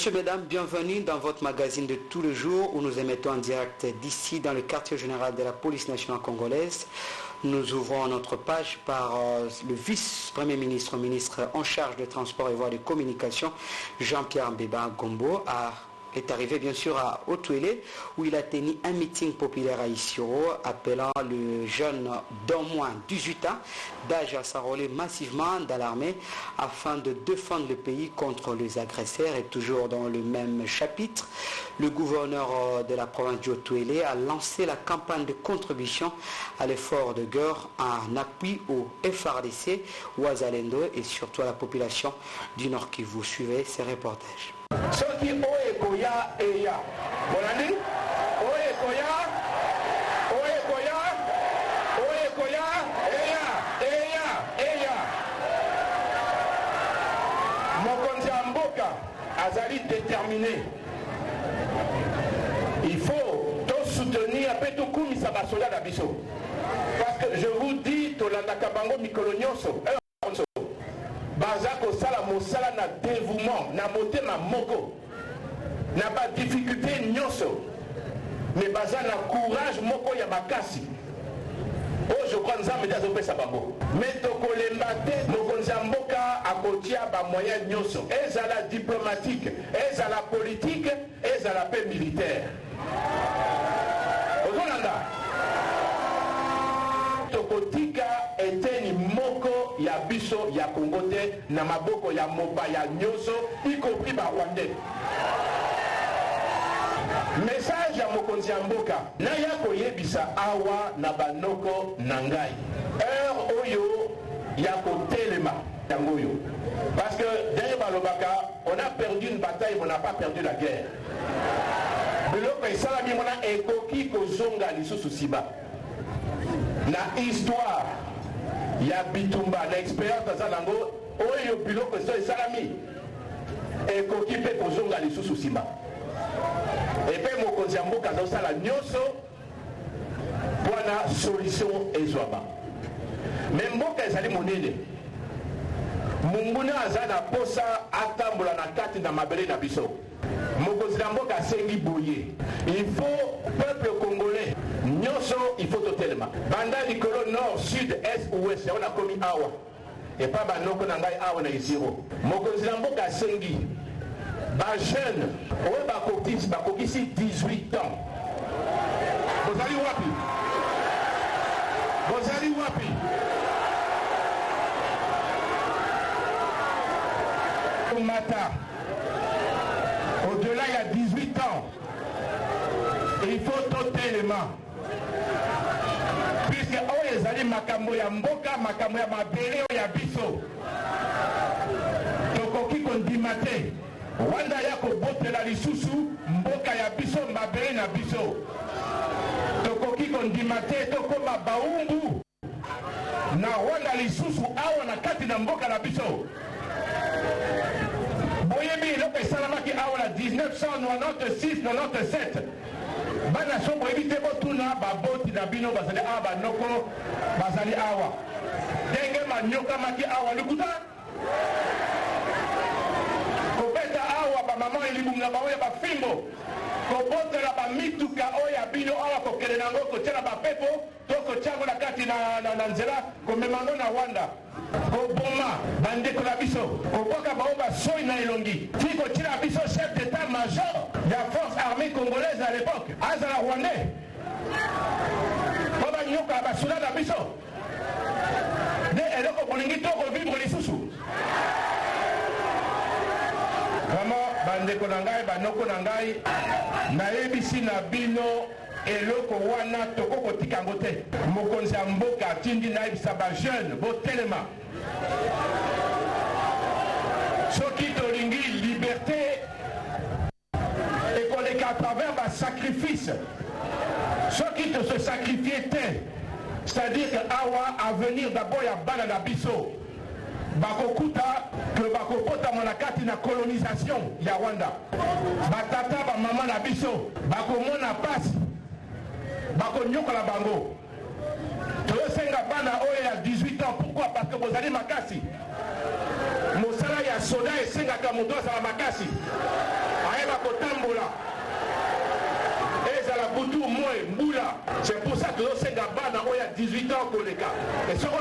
Messieurs, mesdames, bienvenue dans votre magazine de tous les jours où nous émettons en direct d'ici dans le quartier général de la police nationale congolaise. Nous ouvrons notre page par le vice-premier ministre, ministre en charge des transports et voies de communication, Jean-Pierre Mbeba Gombo, est arrivé bien sûr à Otuélé où il a tenu un meeting populaire à Isiro appelant le jeune d'au moins 18 ans d'âge à s'enrôler massivement dans l'armée afin de défendre le pays contre les agresseurs. Et toujours dans le même chapitre, le gouverneur de la province d'Otuélé a lancé la campagne de contribution à l'effort de guerre en appui au FRDC, au Azalendo et surtout à la population du Nord Kivu. Suivez ces reportages. Soki oye koya eya bolandi oye koya eya mokonzi ya mboka azali déterminé. Il faut tout soutenir pe tout kumisa basoda na biso parce que je vous dis tolandaka bango mikolo nyonso baza kosala mosala na dévouement na motema moko na ba difficulté nyonso mais baza na courage moko ya makasi oyo je crois nzambe nde azopesa bango mais tokolemba te mokonzi ya mboka akotia bamoyen nyonso ezala diplomatique ezala politique ezala pe militaire ozolanda tokotika eteni moko ya biso ya Congo te na maboko ya mopaya nyonso y compris ba Rwandais. Message ya mokonzi ya mboka na ya koyebisa awa na banoko na ngai heure oyo ya kotelema yango yo parce que derrière balobaka on a perdu une bataille mais on n'a pas perdu la guerre biloko esalami mona ekoki kozonga lisusu siba na histoire ya bitumba na expérience aza nango oyo biloko so esalami ekoki mpe kozonga lisusu nsima epe mokonzi ya mboka azosala nyonso mpona solution ezwama me mboka ezali monene monguna aza na posa atambola na kati na mabele na biso mokonzi na mboka asengi boye il faut peuple congolais nyonso il faut totelema banda likolo nord sud est ouest on a komi awa et pas banoko na ngai awa na Isiro mokonzi na mboka asengi ba jeune oyo bakokisi 18 ans bozali wapi mata au-delà il y a 18 ans il faut totelema puisque oyo ezali makambo ya mboka makambo ya mabele oyo ya biso tokoki kondima te Rwanda ya kobotela lisusu mboka ya biso mabele na biso tokoki kondima te tokoma baumbu na Rwanda lisusu awa na kati na mboka na biso boyebi eloko esalamaki awa na 1996-97 bana so boyebi te botuna baboti na bino bazali awa banoko bazali awa ndenge manyokamaki awa likuta kobeta awa bamama elibunga baoyo bafimbo kobotela bamituka oyo ya bino awa kokele nango kotiela bapepo to kotiango na kati na nzela komemango na Rwanda koboma bandeko na biso koboka bao basoi na elongi ti kotiela biso chef d'état major ya force armée congolaise à l'époque azala rwandais po banyoka basula na biso nde eloko bolingi tokovivre lisusu vraiment bandeko na ngai banoko na ngai nayebisi na bino eloko wana tokokotika yango te mokonzi ya mboka atindi nayebisa bajeune botelema soki tolingi liberté ekoleka à travers basacrifice soki tose sacrifie te c'est-à-dire que awa avenir d'abord ya bana na biso bakokuta ke bakopotama na kati na colonisation ya Rwanda batata bamama na biso bakomona pasi bakonyokola bango toyosenga bana oyo ya 18 ans pourquoi parce que bozali makasi mosala ya soda esengaka moto azala makasi Mbula. Et ça la boutou moi Mbula. C'est pour ça que nous sommes il y a 18 ans pour les cas. Et ce que nous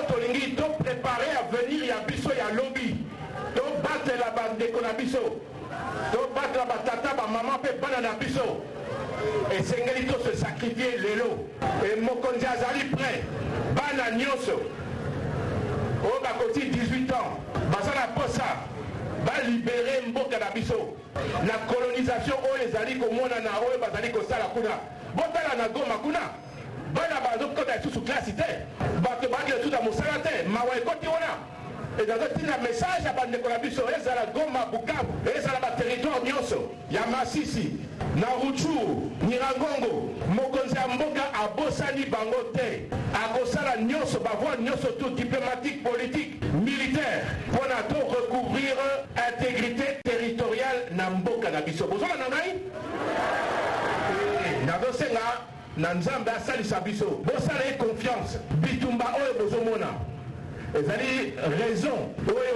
sommes préparés à venir, il y a biso, il y a lobby. Donc battre la bande de Konabiso. Donc battre la batata, ma maman peut pas dans la biso. Et c'est un se sacrifier l'élo. Et Mokonzi Azali prêt. Bana Nyoso. Au Bakoti 18 ans. Basala Posa. Va libérer Mboka Nabiso. La colonisation, les alliés comme on a na bazali ko sala kuna. Botala na goma kuna. Bana bazo kota sous classe té. Bato bagé tout à mosalate. Mawa ekoti ona. Et dans un message à Bande Konabiso, et à la Goma Bukavu, et à la territoire Nyoso, Yamasisi, Naruchu, Niragongo, Mokonzi Mboka, Abosani Bangote, Akosala Nyoso, Bavois Nyoso, tout diplomatique, politique, militaire, pour recouvrir intégrité territoriale Namboka Nabiso. Vous avez nangai? Nadosenga, Nanzamba Sali Sabiso, Bosale confiance, Bitumba Oye Bozomona. Ils avaient raison. Vous voyez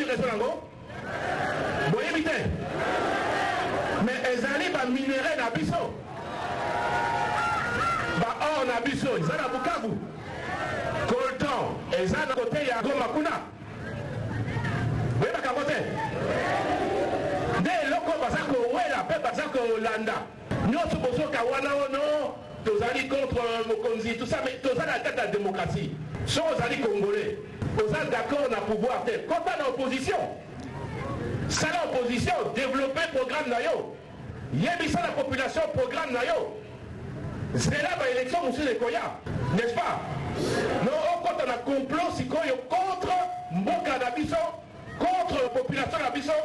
raison là-bas? Vous voyez mais ils allaient à minérer dans Bisso. Or dans Bisso, ils allaient à Bukavu. Colton, ils allaient à côté, il y a Goma Kuna. Vous voyez à côté? Des locaux, parce que ouais, la paix, parce que Hollanda. Nous sommes Kawana, non. Tous allés contre Mokonzi, tout ça, mais tous allés à la démocratie. Sont aux alliés congolais, aux alliés d'accord dans le pouvoir, quand on est en opposition, ça l'opposition, développer le programme Nayo, il y a mis ça la population programme Nayo. C'est là l'élection, monsieur Lekoya, n'est-ce pas? Non, quand on a complot, c'est contre Mboka Nabiso, contre la population Nabiso,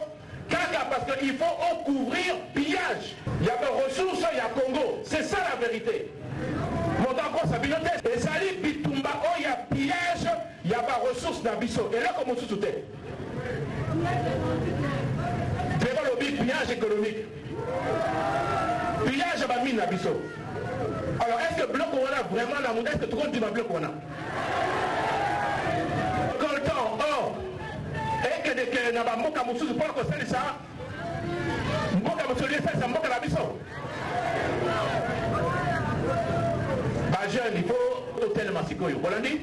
parce qu'il faut couvrir pillage. Il y a des ressources, il y a Congo, c'est ça la vérité. Et ça dit Bitumba, il y a pillage, il y a pas ressources d'Abisso. Et là, comment tout est? Vraiment le pillage économique. Pillage à mine d'Abisso. Alors, est-ce que bloc on a vraiment la monnaie? Est-ce que tout le monde dit ma bloc on a? Colton, or, et que n'a pas Mboka Moussou, pour que c'est ça. Mboka Moussou, c'est Mboka d'Abisso. Jeune, il faut hôtel Massikoyo. On a dit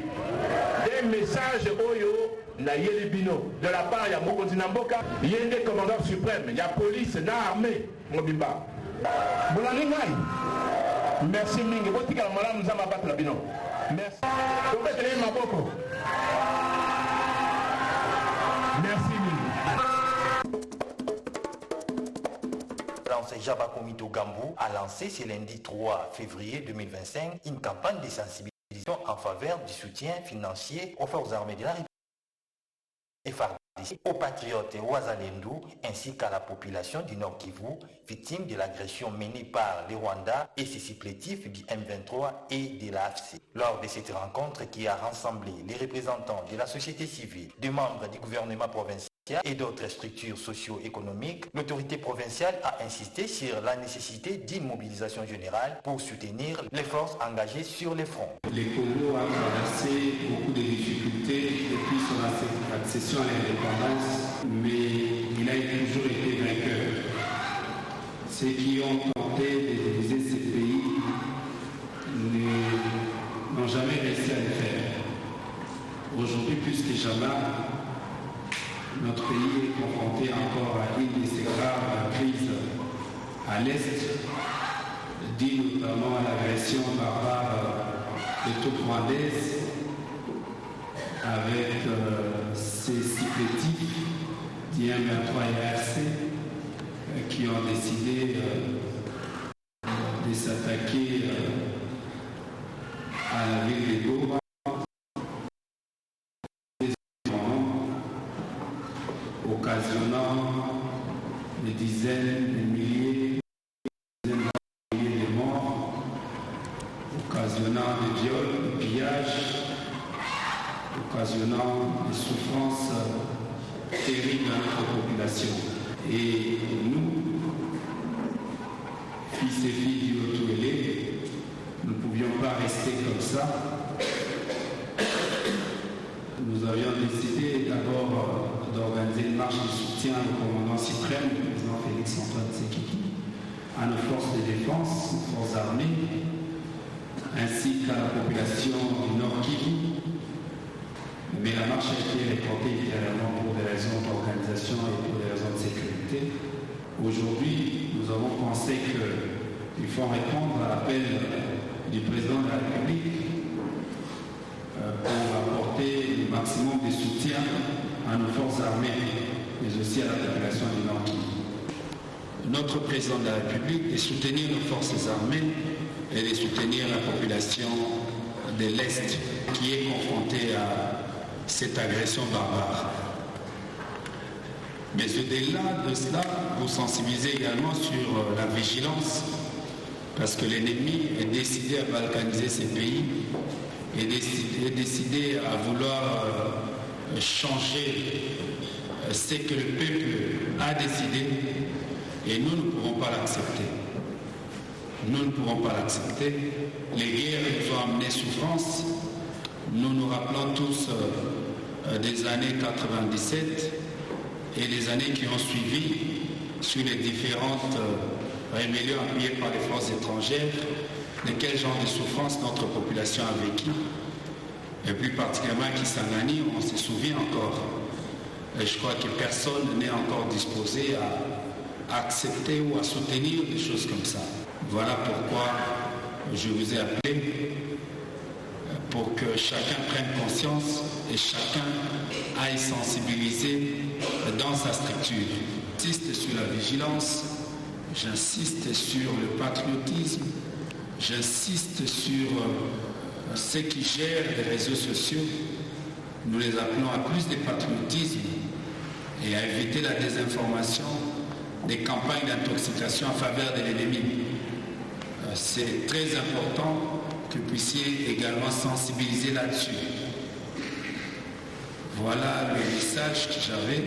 des messages Oyo na Yelibino de la part de Mokonzi Mboka, il y a des commandants suprêmes, il y a police, il y a armée, Mobimba. Merci Mingi. Merci. Merci Mingi. Jaba Komito Gambou a lancé ce lundi 3 février 2025 une campagne de sensibilisation en faveur du soutien financier aux forces armées de la République et FARDC, aux patriotes Ouazalendou ainsi qu'à la population du Nord Kivu, victime de l'agression menée par les Rwandais et ses supplétifs du M23 et de l'AFC. Lors de cette rencontre qui a rassemblé les représentants de la société civile, des membres du gouvernement provincial et d'autres structures socio-économiques, l'autorité provinciale a insisté sur la nécessité d'une mobilisation générale pour soutenir les forces engagées sur les fronts. Le Congo a traversé beaucoup de difficultés depuis son accession à l'indépendance, mais il a toujours été vainqueur. Ceux qui ont tenté de diviser ce pays n'ont jamais réussi à le faire. Aujourd'hui, plus que jamais, notre pays est confronté encore à une de ces graves crises à l'Est, due notamment à l'agression barbare des troupes rwandaises avec ces supplétifs d'IM23 et ARC qui ont décidé de s'attaquer à la ville de Goma. Occasionnant des dizaines de milliers de morts, occasionnant des viols, des pillages, occasionnant des souffrances terribles à notre population. Et nous, fils et filles du Haut-Touélé, nous ne pouvions pas rester comme ça. Nous avions décidé d'abord d'organiser une marche de soutien au commandant suprême, le président Félix Antoine Tshisekedi, ainsi qu'à la population du Nord Kivu. Mais la marche a été reportée évidemment pour des raisons d'organisation et pour des raisons de sécurité. Aujourd'hui, nous avons pensé qu'il faut répondre à l'appel du président de la République pour apporter le maximum de soutien à nos forces armées, mais aussi à la population du Nord Kivu. Notre président de la République est soutenir nos forces armées et de soutenir la population de l'Est qui est confrontée à cette agression barbare. Mais au-delà de cela, vous sensibilisez également sur la vigilance, parce que l'ennemi est décidé à balkaniser ces pays, est décidé à vouloir changer ce que le peuple a décidé, et nous ne pourrons pas l'accepter. Nous ne pourrons pas l'accepter. Les guerres nous ont amené souffrance. Nous nous rappelons tous des années 97 et des années qui ont suivi sur les différentes rébellions appuyées par les forces étrangères, de quel genre de souffrance notre population a vécu, et plus particulièrement à Kisangani, on se souvient encore. Et je crois que personne n'est encore disposé à accepter ou à soutenir des choses comme ça. Voilà pourquoi je vous ai appelé, pour que chacun prenne conscience et chacun aille sensibiliser dans sa structure. J'insiste sur la vigilance, j'insiste sur le patriotisme, j'insiste sur ceux qui gèrent les réseaux sociaux. Nous les appelons à plus de patriotisme et à éviter la désinformation, des campagnes d'intoxication en faveur de l'ennemi. C'est très important que vous puissiez également sensibiliser là-dessus. Voilà le message que j'avais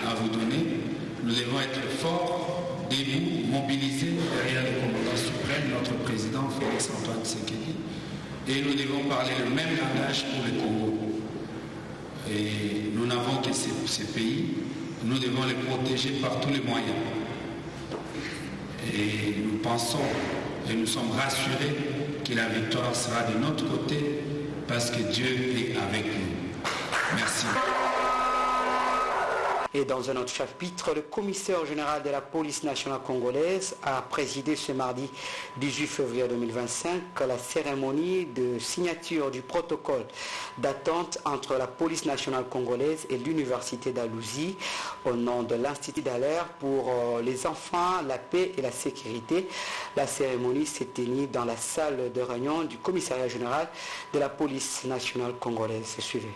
à vous donner. Nous devons être forts, debout, mobilisés derrière le commandant suprême, notre président Félix Antoine Tshisekedi. Et nous devons parler le même langage pour le Congo. Et nous n'avons que ces pays. Nous devons les protéger par tous les moyens. Et nous pensons et nous sommes rassurés que la victoire sera de notre côté parce que Dieu est avec nous. Merci. Et dans un autre chapitre, le commissaire général de la police nationale congolaise a présidé ce mardi 18 février 2025 la cérémonie de signature du protocole d'attente entre la police nationale congolaise et l'université d'Alousie au nom de l'Institut d'Alert pour les enfants, la paix et la sécurité. La cérémonie s'est tenue dans la salle de réunion du commissariat général de la police nationale congolaise. Suivez.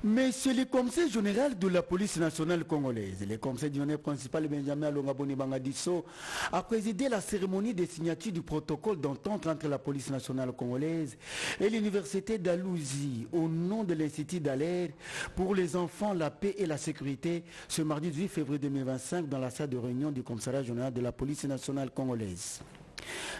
Monsieur le commissaire général de la police nationale congolaise, le commissaire général principal Benjamin Alongaboni Bangadiso a présidé la cérémonie de signature du protocole d'entente entre la police nationale congolaise et l'université d'Alousie au nom de l'Institut d'Alert pour les enfants, la paix et la sécurité ce mardi 18 février 2025 dans la salle de réunion du commissariat général de la police nationale congolaise.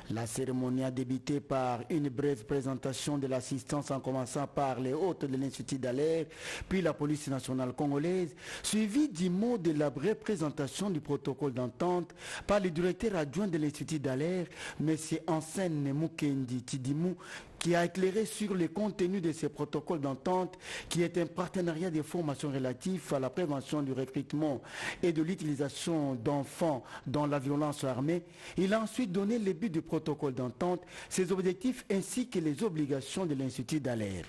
La cérémonie a débuté par une brève présentation de l'assistance en commençant par les hôtes de l'Institut d'Alert, puis la police nationale congolaise, suivie du mot de la brève présentation du protocole d'entente par le directeur adjoint de l'Institut d'Alert, M. Ansène Mukendi Tidimou, qui a éclairé sur le contenu de ces protocoles d'entente, qui est un partenariat de formation relatif à la prévention du recrutement et de l'utilisation d'enfants dans la violence armée. Il a ensuite donné les buts du protocole d'entente, ses objectifs ainsi que les obligations de l'Institut d'Alert.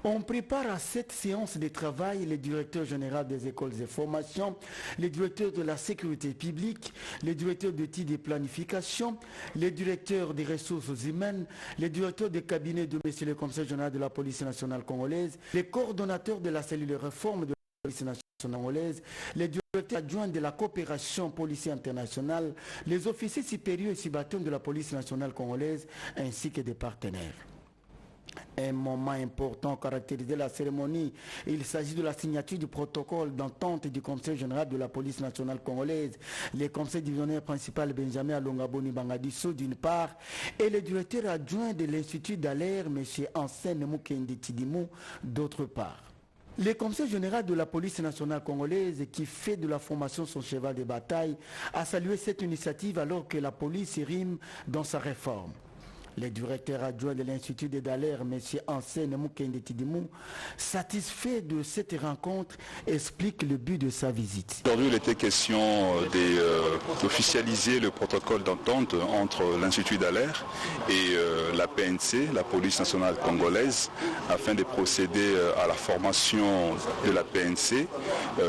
On prépare à cette séance de travail le directeur général des écoles et formations, le directeur de la sécurité publique, le directeur d'études et planification, le directeur des ressources humaines, le directeur des cabinets de M. le commissaire général de la police nationale congolaise, les coordonnateurs de la cellule de réforme de la police nationale congolaise, les directeurs adjoints de la coopération policière internationale, les officiers supérieurs et subalternes de la police nationale congolaise, ainsi que des partenaires. Un moment important caractérisait la cérémonie. Il s'agit de la signature du protocole d'entente du Conseil général de la police nationale congolaise, le conseil divisionnaire principal Benjamin Alongaboni Bangadiso d'une part, et le directeur adjoint de l'Institut d'Alert, M. Ansène Mukendi Tidimou, d'autre part. Le conseil général de la police nationale congolaise, qui fait de la formation son cheval de bataille, a salué cette initiative alors que la police rime dans sa réforme. Le directeur adjoint de l'Institut des Dallaire, M. Ansene Mukende Tidimou, satisfait de cette rencontre, explique le but de sa visite. Aujourd'hui, il était question d'officialiser le protocole d'entente entre l'Institut Dallaire et la PNC, la Police nationale congolaise, afin de procéder à la formation de la PNC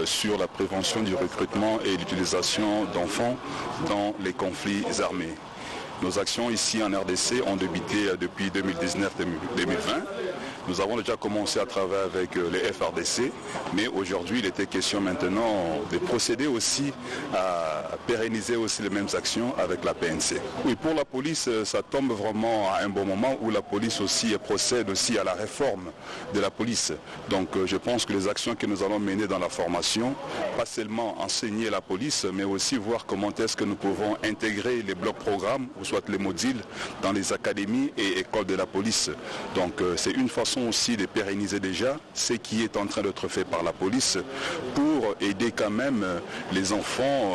sur la prévention du recrutement et l'utilisation d'enfants dans les conflits armés. Nos actions ici en RDC ont débuté depuis 2019-2020. Nous avons déjà commencé à travailler avec les FRDC, mais aujourd'hui il était question maintenant de procéder aussi à pérenniser aussi les mêmes actions avec la PNC. Oui, pour la police, ça tombe vraiment à un bon moment où la police aussi procède aussi à la réforme de la police. Donc je pense que les actions que nous allons mener dans la formation, pas seulement enseigner la police, mais aussi voir comment est-ce que nous pouvons intégrer les blocs programmes, ou soit les modules, dans les académies et écoles de la police. Donc c'est une façon aussi de pérenniser déjà ce qui est en train d'être fait par la police pour aider quand même les enfants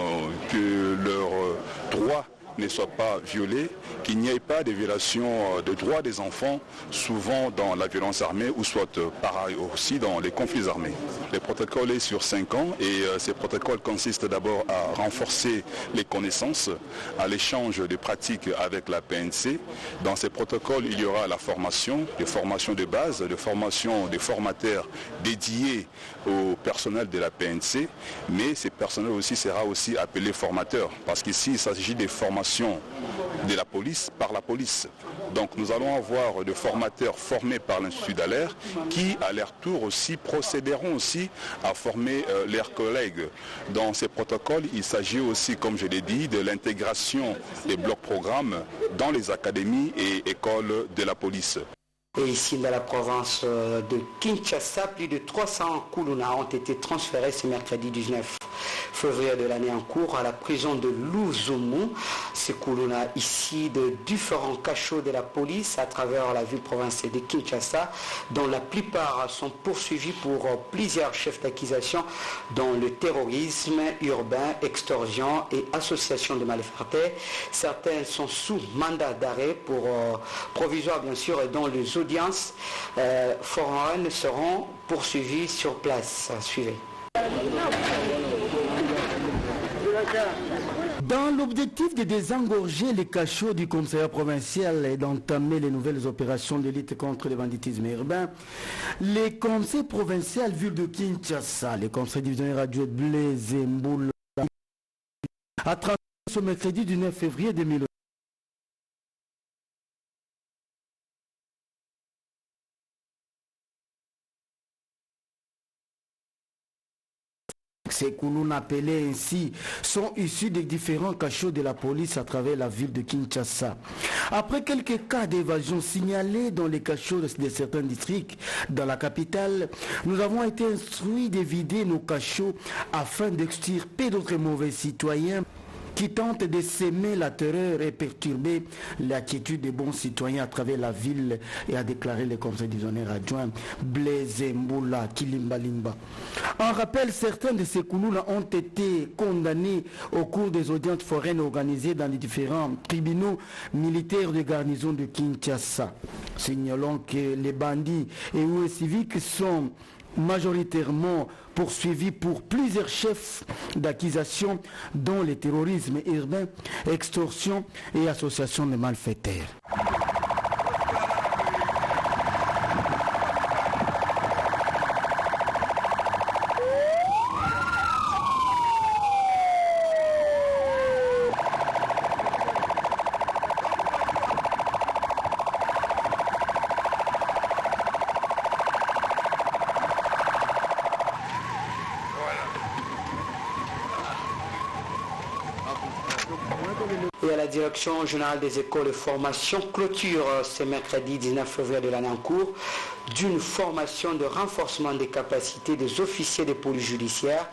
que leurs droits ne soient pas violés, qu'il n'y ait pas de violation des droits des enfants, souvent dans la violence armée ou soit pareil aussi dans les conflits armés. Le protocole est sur 5 ans et ces protocoles consistent d'abord à renforcer les connaissances, à l'échange de pratiques avec la PNC. Dans ces protocoles, il y aura la formation, des formations de base, des formations des formateurs dédiés au personnel de la PNC, mais ces personnels aussi sera aussi appelé formateurs, parce qu'ici il s'agit des formations de la police par la police. Donc nous allons avoir des formateurs formés par l'Institut Dallaire qui à leur tour aussi procéderont aussi à former leurs collègues. Dans ces protocoles, il s'agit aussi, comme je l'ai dit, de l'intégration des blocs programmes dans les académies et écoles de la police. Et ici, dans la province de Kinshasa, plus de 300 Kuluna ont été transférés ce mercredi 19 février de l'année en cours à la prison de Luzumu. Ces Kuluna ici de différents cachots de la police à travers la ville provinciale de Kinshasa, dont la plupart sont poursuivis pour plusieurs chefs d'accusation dont le terrorisme urbain, extorsion et association de malfaiteurs. Certains sont sous mandat d'arrêt pour provisoire bien sûr, et dont les audiences foraines seront poursuivies sur place. Suivez. Dans l'objectif de désengorger les cachots du commissariat provincial et d'entamer les nouvelles opérations de lutte contre le banditisme urbain, les conseils provinciaux ville de Kinshasa, les conseils divisionnaires adjoints Blaise Mboula, a transmis ce mercredi du 9 février 2020. Ces Kuluna appelés ainsi sont issus des différents cachots de la police à travers la ville de Kinshasa. Après quelques cas d'évasion signalés dans les cachots de certains districts dans la capitale, nous avons été instruits de vider nos cachots afin d'extirper d'autres mauvais citoyens qui tentent de s'aimer la terreur et perturber l'attitude des bons citoyens à travers la ville, et a déclaré le conseil divisionnaire adjoint Blaise Mboula Kilimbalimba. En rappel, certains de ces Kuluna ont été condamnés au cours des audiences foraines organisées dans les différents tribunaux militaires de garnison de Kinshasa. Signalons que les bandits et les civiques sont majoritairement poursuivis pour plusieurs chefs d'accusation dont le terrorisme urbain, extorsion et association de malfaiteurs. Et à la direction générale des écoles de formation clôture ce mercredi 19 février de l'année en cours d'une formation de renforcement des capacités des officiers de police judiciaire,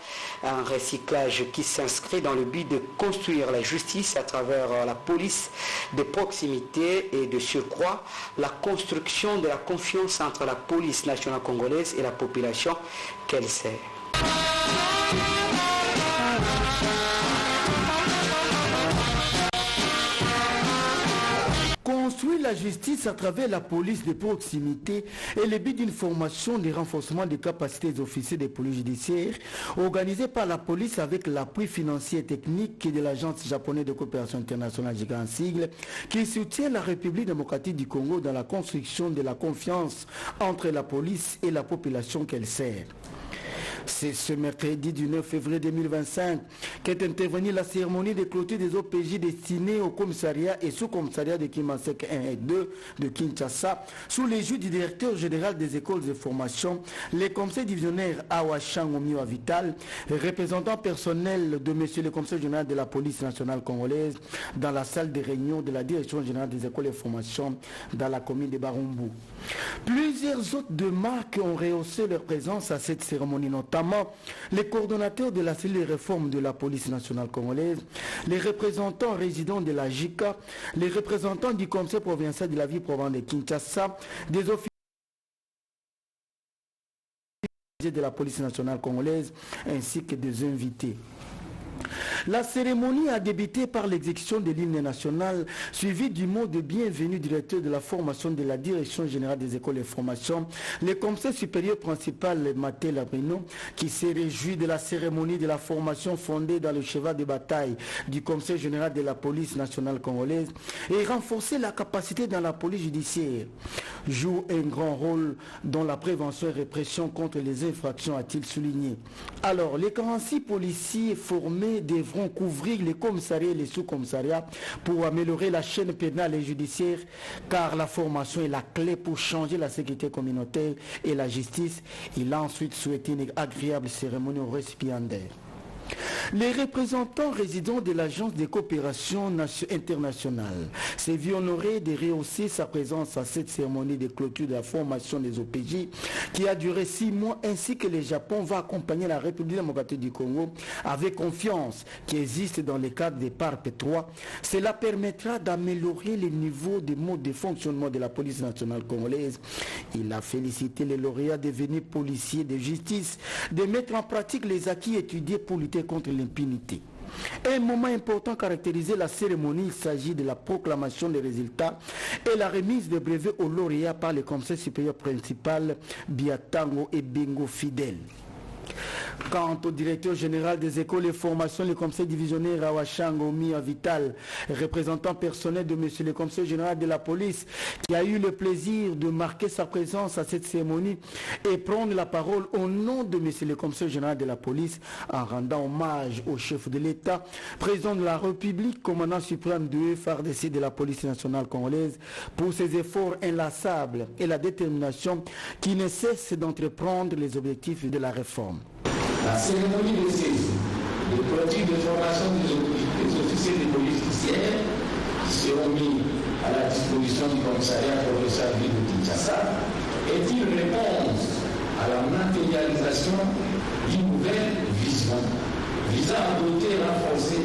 un recyclage qui s'inscrit dans le but de construire la justice à travers la police de proximité et de surcroît la construction de la confiance entre la police nationale congolaise et la population qu'elle sert. Construire la justice à travers la police de proximité et le but d'une formation de renforcement des capacités des officiers de police judiciaire organisée par la police avec l'appui financier et technique de l'Agence japonaise de coopération internationale, JICA en sigle, qui soutient la République démocratique du Congo dans la construction de la confiance entre la police et la population qu'elle sert. C'est ce mercredi du 9 février 2025 qu'est intervenue la cérémonie de clôture des OPJ destinée au commissariat et sous-commissariat de Kimansek 1 et 2 de Kinshasa sous les jus du directeur général des écoles de formation, les conseils divisionnaires Awa Shangomio Vital, représentant personnel de monsieur le conseil général de la police nationale congolaise dans la salle de réunion de la direction générale des écoles de formation dans la commune de Barumbu. Plusieurs autres de marques ont rehaussé leur présence à cette cérémonie, notamment les coordonnateurs de la cellule de réforme de la police nationale congolaise, les représentants résidents de la JICA, les représentants du conseil provincial de la vie province de Kinshasa, des officiers de la police nationale congolaise, ainsi que des invités. La cérémonie a débuté par l'exécution de l'hymne national, suivi du mot de bienvenue du directeur de la formation de la direction générale des écoles de formation, le conseil supérieur principal Mathé Labrino, qui s'est réjoui de la cérémonie de la formation fondée dans le cheval de bataille du conseil général de la police nationale congolaise et renforcer la capacité dans la police judiciaire. Joue un grand rôle dans la prévention et répression contre les infractions, a-t-il souligné. Alors, les 46 policiers formés devront couvrir les commissariats et les sous-commissariats pour améliorer la chaîne pénale et judiciaire, car la formation est la clé pour changer la sécurité communautaire et la justice. Il a ensuite souhaité une agréable cérémonie aux récipiendaires. Les représentants résidents de l'Agence de coopération internationale s'est vu honoré de rehausser sa présence à cette cérémonie de clôture de la formation des OPJ qui a duré 6 mois, ainsi que le Japon va accompagner la République démocratique du Congo avec confiance qui existe dans le cadre des PARP 3. Cela permettra d'améliorer le niveau de mode de fonctionnement de la police nationale congolaise. Il a félicité les lauréats devenus policiers de justice de mettre en pratique les acquis étudiés pour lutter contre l'impunité. Un moment important caractérisait la cérémonie, il s'agit de la proclamation des résultats et la remise de brevets aux lauréats par le conseil supérieur principal Biatango et Bingo Fidèle. Quant au directeur général des écoles et formations, le conseil divisionnaire Awashango Mia Vital, représentant personnel de monsieur le conseil général de la police, qui a eu le plaisir de marquer sa présence à cette cérémonie et prendre la parole au nom de monsieur le conseil général de la police en rendant hommage au chef de l'État, président de la République, commandant suprême de FARDC de la police nationale congolaise, pour ses efforts inlassables et la détermination qui ne cesse d'entreprendre les objectifs de la réforme. La cérémonie de saisie, de clôture de formation des officiers de police judiciaire qui seront mis à la disposition du commissariat provincial de Kinshasa est une réponse à la matérialisation d'une nouvelle vision visant à doter et renforcer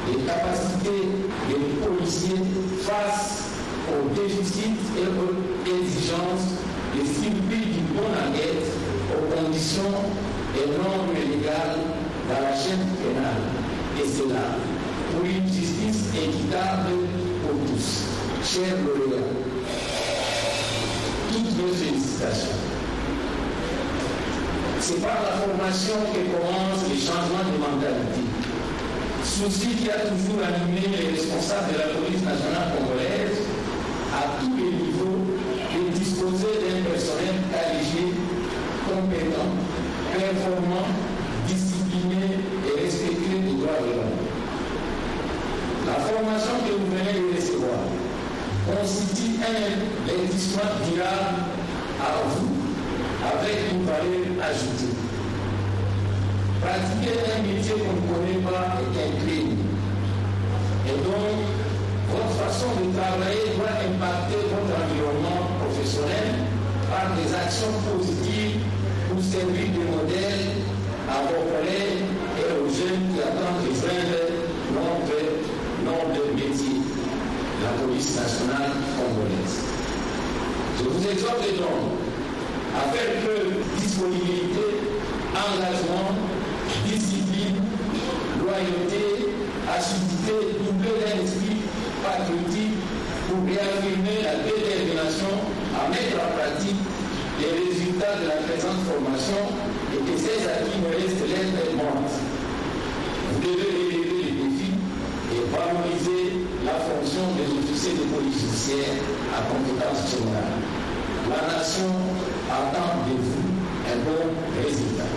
les capacités des policiers face aux déficits et aux exigences des circuits d'une bonne enquête aux conditions et normes légales dans la chaîne pénale. Et cela pour une justice équitable pour tous. Chers lauréats, toutes nos félicitations. C'est par la formation que commence les changements de mentalité. Souci qui a toujours animé les responsables de la police nationale congolaise à tous les niveaux de disposer d'un personnel qualifié, compétent, performant, discipliné et respectueux des droits de l'homme. La formation que vous venez de recevoir constitue un investissement durable à vous avec une valeur ajoutée. Pratiquer un métier qu'on ne connaît pas est un crime. Et donc, votre façon de travailler doit impacter votre environnement professionnel par des actions positives pour servir de modèle à vos collègues et aux jeunes qui attendent de joindre notre métier, la police nationale congolaise. Je vous exhorte donc à faire preuve de disponibilité, engagement, discipline, loyauté, assiduité, doublée d'un esprit patriotique pour réaffirmer la détermination à mettre en pratique les résultats de la présente formation et que ces acquis ne restent lettres mortes. Vous devez relever les défis et valoriser la fonction des officiers de police judiciaire à compétence générale. La nation attend de vous un bon résultat.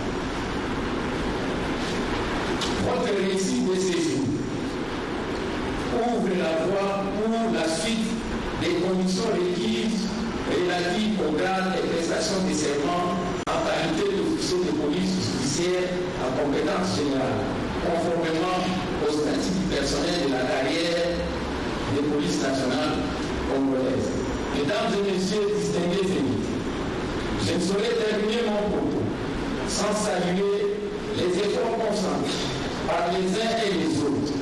Votre réussite de séjour ouvre la voie pour la suite des conditions requises relatives au grade et prestations de serment en qualité d'officier de police judiciaire à compétence générale, conformément au statut du personnel de la carrière de police nationale congolaise. Mesdames et messieurs distingués invités, je ne saurais terminer mon propos sans saluer les efforts consentis par les uns et les autres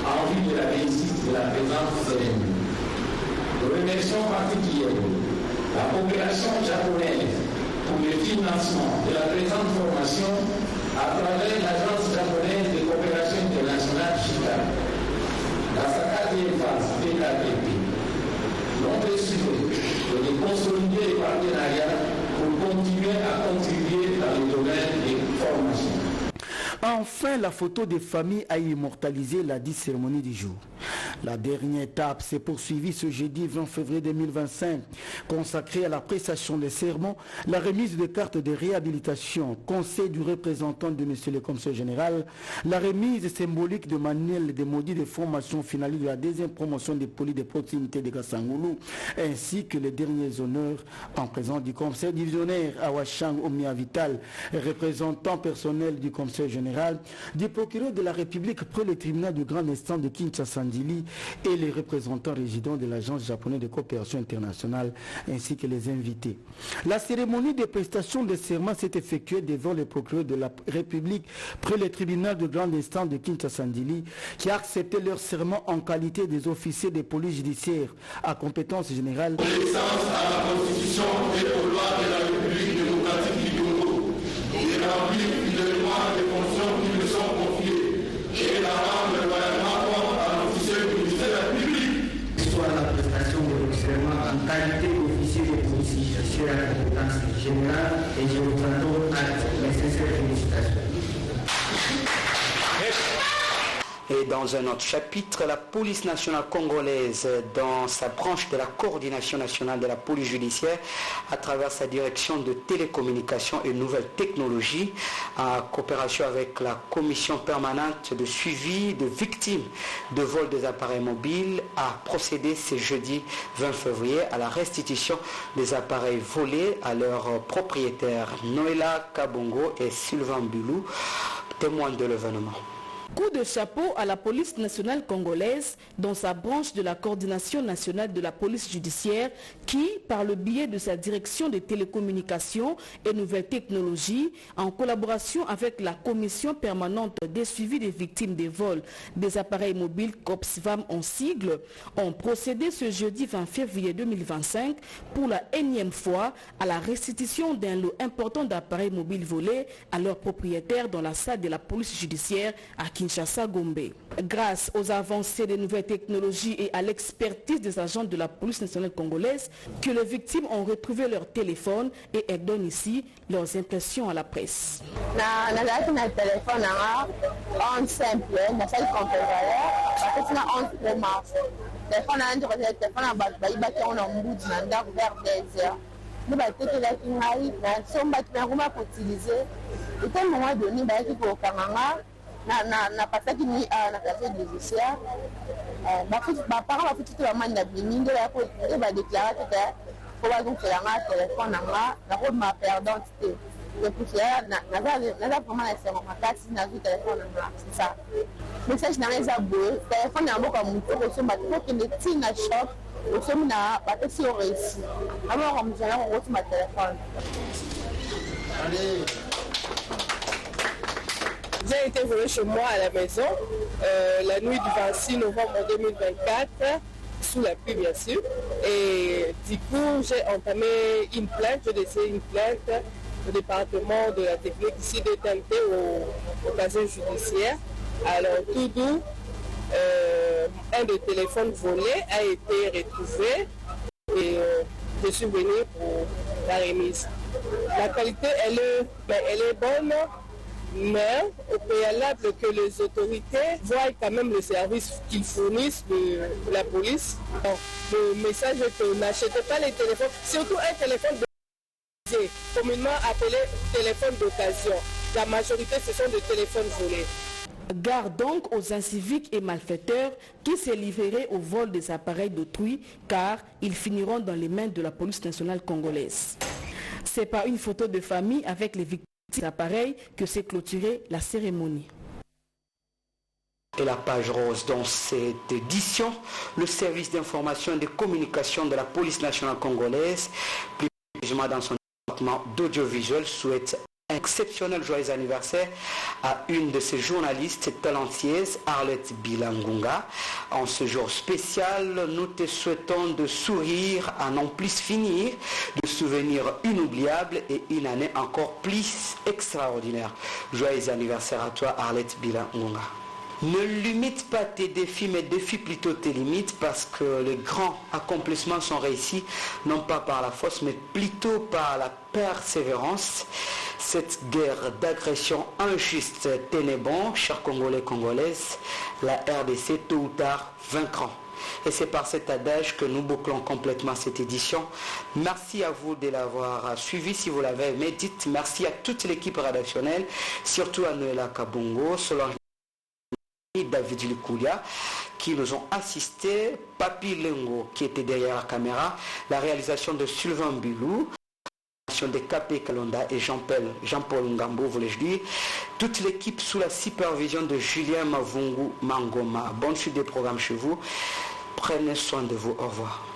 en vue de la réussite de la présente cérémonie. Nous remercions particulièrement la coopération japonaise pour le financement de la présente formation à travers l'Agence japonaise de coopération internationale Chicago, la quatrième phase PKPP. Notre souhait est de consolider les partenariats pour continuer à contribuer dans le domaine des formations. Enfin, la photo des familles a immortalisé la dite cérémonie du jour. La dernière étape s'est poursuivie ce jeudi 20 février 2025, consacrée à la prestation des serments, la remise de cartes de réhabilitation, conseil du représentant de M. le commissaire général, la remise symbolique de manuel des maudits de formation finale de la deuxième promotion des polices de proximité de Kassangoulou, ainsi que les derniers honneurs en présence du commissaire divisionnaire Awachang Omnia Vital, représentant personnel du commissaire général, du procureur de la République près le tribunal du grand instance de Kinshasa-Ndili et les représentants résidents de l'Agence japonaise de coopération internationale ainsi que les invités. La cérémonie de prestation de serment s'est effectuée devant le procureur de la République près le tribunal de grande instance de Kinshasa-Ndili qui a accepté leur serment en qualité des officiers de police judiciaire à compétence générale. Connaissance à la Constitution et aux lois de la République démocratique du Congo et remplir fidèlement les fonctions qui me sont confiées et la rendre loyalement compte à l'officier du ministère public. Soit la prestation de serment en qualité d'officier de police judiciaire à compétence générale et je vous présente acte mes sincères félicitations. Et dans un autre chapitre, la police nationale congolaise, dans sa branche de la coordination nationale de la police judiciaire, à travers sa direction de télécommunications et nouvelles technologies, en coopération avec la commission permanente de suivi de victimes de vol des appareils mobiles, a procédé ce jeudi 20 février à la restitution des appareils volés à leurs propriétaires Noëlla Kabongo et Sylvain Bulou, témoins de l'événement. Coup de chapeau à la police nationale congolaise dans sa branche de la coordination nationale de la police judiciaire qui, par le biais de sa direction des télécommunications et nouvelles technologies, en collaboration avec la commission permanente des suivis des victimes des vols des appareils mobiles COPSVAM en sigle, ont procédé ce jeudi 20 février 2025 pour la énième fois à la restitution d'un lot important d'appareils mobiles volés à leurs propriétaires dans la salle de la police judiciaire à Kinshasa-Gombe. Grâce aux avancées des nouvelles technologies et à l'expertise des agents de la police nationale congolaise, que les victimes ont retrouvé leur téléphone et elles donnent ici leurs impressions à la presse. téléphone en simple, na pasaki ni na casier judiciaire ba parents ba futu la manda bimingo ya ko e ba déclarer que ko ba donc la ma téléphone na ko ma perdante et puis na vraiment c'est mon carte na téléphone c'est ça message na les abos téléphone na mboka mutu ko so matiko que les tina shop ko so na ba taxi au réussi alors comme ça on retrouve ma téléphone. Allez. J'ai été volé chez moi à la maison la nuit du 26 novembre 2024, sous la pluie bien sûr. Et du coup, j'ai entamé une plainte, j'ai laissé une plainte au département de la technique ici de TNT au casier judiciaire. Alors tout doux, un des téléphones volés a été retrouvé et je suis venu pour la remise. La qualité, elle est bonne, mais au préalable que les autorités voient quand même le service qu'ils fournissent de la police. Donc, le message est que n'achetez pas les téléphones, surtout un téléphone communément appelé téléphone d'occasion. La majorité, ce sont des téléphones volés. Garde donc aux inciviques et malfaiteurs qui se livreraient au vol des appareils d'autrui, car ils finiront dans les mains de la police nationale congolaise. C'est par une photo de famille avec les victimes des appareils que s'est clôturée la cérémonie. Et la page rose dans cette édition, le service d'information et de communication de la police nationale congolaise, plus précisément dans son département d'audiovisuel, souhaite un exceptionnel joyeux anniversaire à une de ses journalistes talentueuses, Arlette Bilangunga. En ce jour spécial, nous te souhaitons de sourire à n'en plus finir, de souvenirs inoubliables et une année encore plus extraordinaire. Joyeux anniversaire à toi, Arlette Bilangunga. Ne limite pas tes défis, mais défie plutôt tes limites, parce que les grands accomplissements sont réussis, non pas par la force, mais plutôt par la persévérance. Cette guerre d'agression injuste tenez bon, chers Congolais, Congolaises, la RDC tôt ou tard vaincra. Et c'est par cet adage que nous bouclons complètement cette édition. Merci à vous de l'avoir suivi. Si vous l'avez aimé, dites merci à toute l'équipe rédactionnelle, surtout à Noëlla Kabongo, Solange David Likulia qui nous ont assisté, Papi Lengo qui était derrière la caméra, la réalisation de Sylvain Bilou, de Capé Kalonda et Jean-Paul Ngambo, voulais-je dire, toute l'équipe sous la supervision de Julien Mavungu Mangoma. Bonne suite des programmes chez vous, prenez soin de vous, au revoir.